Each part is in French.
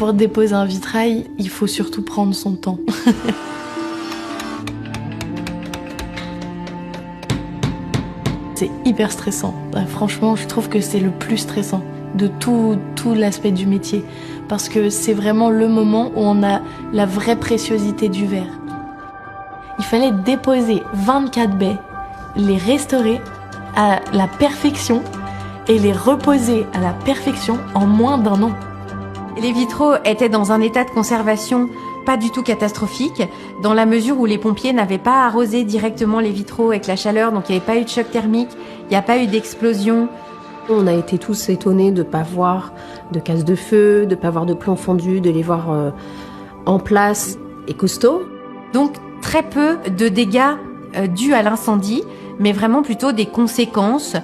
pour déposer un vitrail, il faut surtout prendre son temps. C'est hyper stressant. Franchement, je trouve que c'est le plus stressant de tout l'aspect du métier. Parce que c'est vraiment le moment où on a la vraie préciosité du verre. Il fallait déposer 24 baies, les restaurer à la perfection et les reposer à la perfection en moins d'1 an. Les vitraux étaient dans un état de conservation pas du tout catastrophique, dans la mesure où les pompiers n'avaient pas arrosé directement les vitraux avec la chaleur, donc il n'y avait pas eu de choc thermique, il n'y a pas eu d'explosion. On a été tous étonnés de ne pas voir de casse de feu, de ne pas voir de plomb fondu, de les voir en place et costauds. Donc très peu de dégâts dus à l'incendie, mais vraiment plutôt des conséquences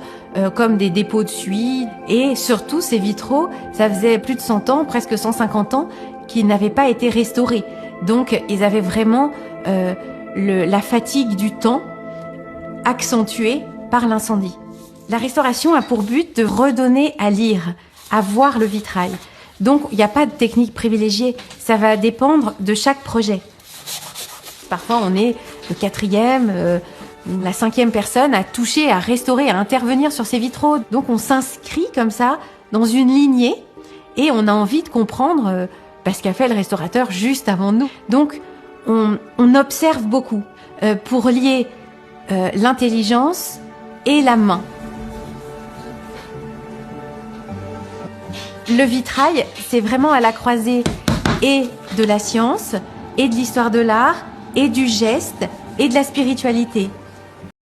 comme des dépôts de suie. Et surtout ces vitraux, ça faisait plus de 100 ans, presque 150 ans, qu'ils n'avaient pas été restaurés. Donc ils avaient vraiment la fatigue du temps accentuée par l'incendie. La restauration a pour but de redonner à lire, à voir le vitrail. Donc il n'y a pas de technique privilégiée, ça va dépendre de chaque projet. Parfois on est le 4e, la 5e personne à toucher, à restaurer, à intervenir sur ces vitraux. Donc on s'inscrit comme ça dans une lignée et on a envie de comprendre ce qu'a fait le restaurateur juste avant nous. Donc on observe beaucoup pour lier l'intelligence et la main. Le vitrail, c'est vraiment à la croisée et de la science, et de l'histoire de l'art, et du geste, et de la spiritualité.